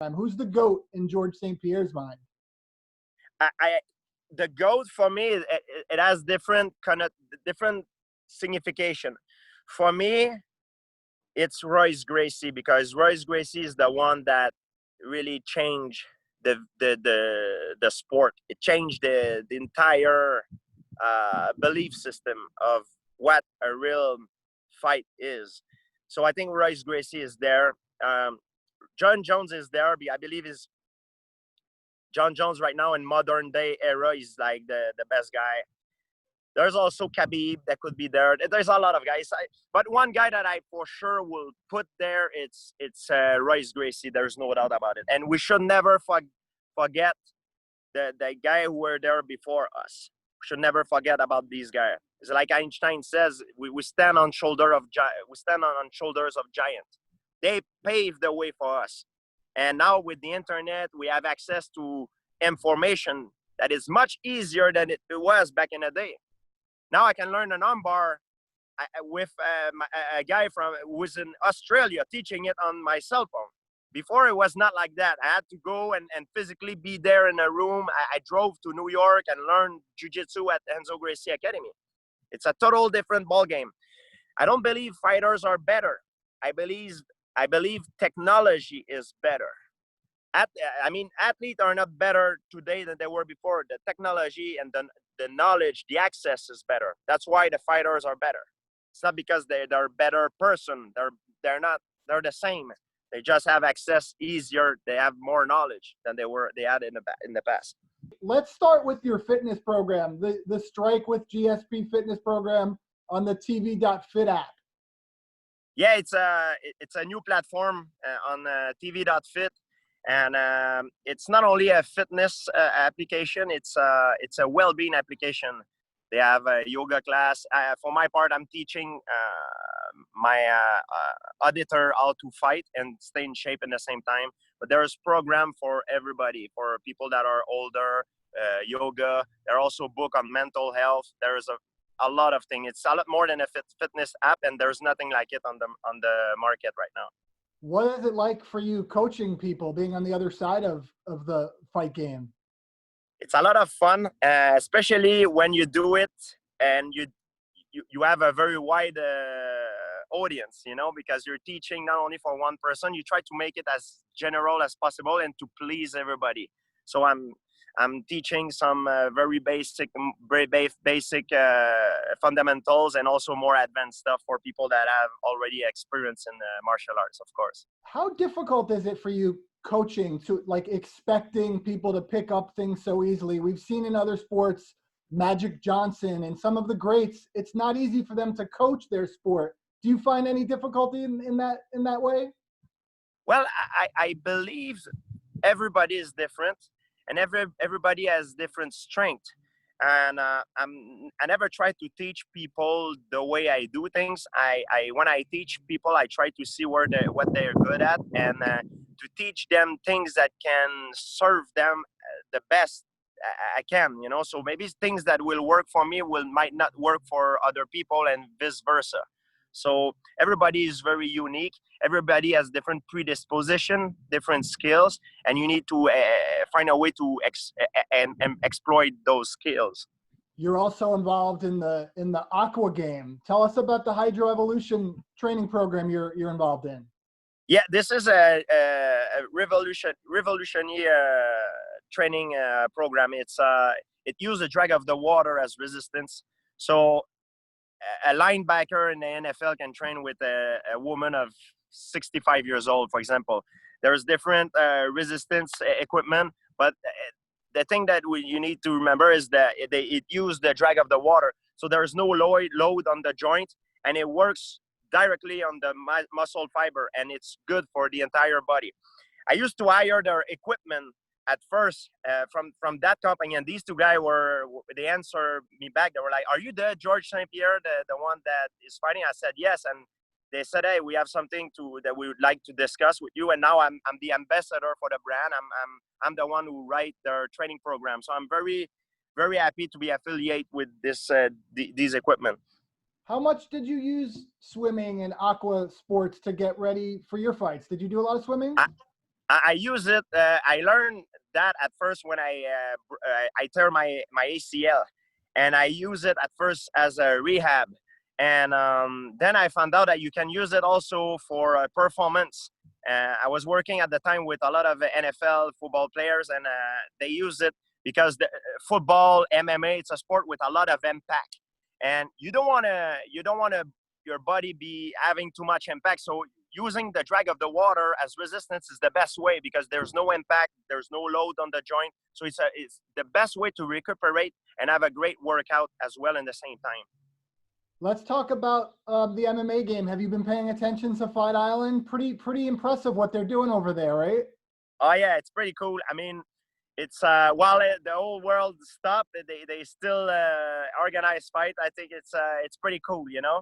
Who's the GOAT in George St-Pierre's mind? The GOAT for me, it has different signification. For me, it's Royce Gracie, because Royce Gracie is the one that really changed the sport. It changed the entire belief system of what a real fight is. So I think Royce Gracie is there. John Jones is there. I believe is John Jones right now in modern day era is like the best guy. There's also Khabib that could be there. There's a lot of guys. But one guy that I for sure will put there, it's Royce Gracie. There's no doubt about it. And we should never forget the guy who were there before us. We should never forget about these guys. It's like Einstein says, we stand on shoulders of giants. They paved the way for us. And now with the internet, we have access to information that is much easier than it was back in the day. Now I can learn an armbar with a guy who was in Australia teaching it on my cell phone. Before it was not like that. I had to go and physically be there in a room. I drove to New York and learned jiu-jitsu at Enzo Gracie Academy. It's a total different ballgame. I don't believe fighters are better. I believe technology is better. Athletes are not better today than they were before. The technology and the knowledge, the access is better. That's why the fighters are better. It's not because they're a better person. They're not. They're the same. They just have access easier. They have more knowledge than they had in the past. Let's start with your fitness program, the Strike with GSP fitness program on the TV.fit app. Yeah, it's a new platform on TV.fit. And it's not only a fitness application, it's a well-being application. They have a yoga class. For my part, I'm teaching my auditor how to fight and stay in shape at the same time. But there's program for everybody, for people that are older, yoga. There are also book on mental health. There's a lot of things. It's a lot more than a fitness app, and there's nothing like it on the market right now. What is it like for you coaching people, being on the other side of the fight game? It's a lot of fun, especially when you do it and you have a very wide audience, because you're teaching not only for one person. You try to make it as general as possible and to please everybody. So I'm teaching some very basic fundamentals, and also more advanced stuff for people that have already experience in martial arts, of course. How difficult is it for you coaching to expecting people to pick up things so easily? We've seen in other sports, Magic Johnson and some of the greats, it's not easy for them to coach their sport. Do you find any difficulty in that way? Well, I believe everybody is different, and everybody has different strength. And I never try to teach people the way I do things. When I teach people, I try to see what they're good at, and to teach them things that can serve them the best I can. So maybe things that will work for me might not work for other people, and vice versa. So everybody is very unique. Everybody has different predisposition, different skills, and you need to find a way to exploit those skills. You're also involved in the Aqua game. Tell us about the Hydro Evolution training program you're involved in. Yeah, this is a revolutionary training program. It uses the drag of the water as resistance. So a linebacker in the NFL can train with a woman of 65 years old, for example. There's different resistance equipment, but the thing that you need to remember is that it uses the drag of the water. So there's no load on the joint, and it works directly on the muscle fiber, and it's good for the entire body. I used to hire their equipment at first from that company, and these two guys they answered me back. They were like, "Are you the George St-Pierre, the one that is fighting?" I said, "Yes." And they said, "Hey, we have something that we would like to discuss with you." And now I'm the ambassador for the brand. I'm the one who write their training program. So I'm very, very happy to be affiliated with these equipment. How much did you use swimming and aqua sports to get ready for your fights? Did you do a lot of swimming? I use it. I learned that at first when I tear my ACL, and I use it at first as a rehab, and then I found out that you can use it also for performance. I was working at the time with a lot of NFL football players, and they use it because the football, MMA, it's a sport with a lot of impact, and you don't want to your body be having too much impact. So using the drag of the water as resistance is the best way because there's no impact, there's no load on the joint. So it's the best way to recuperate and have a great workout as well in the same time. Let's talk about the MMA game. Have you been paying attention to Fight Island? Pretty impressive what they're doing over there, right? Oh yeah, it's pretty cool. I mean, it's while the whole world stopped, they still organize fight. I think it's pretty cool, you know.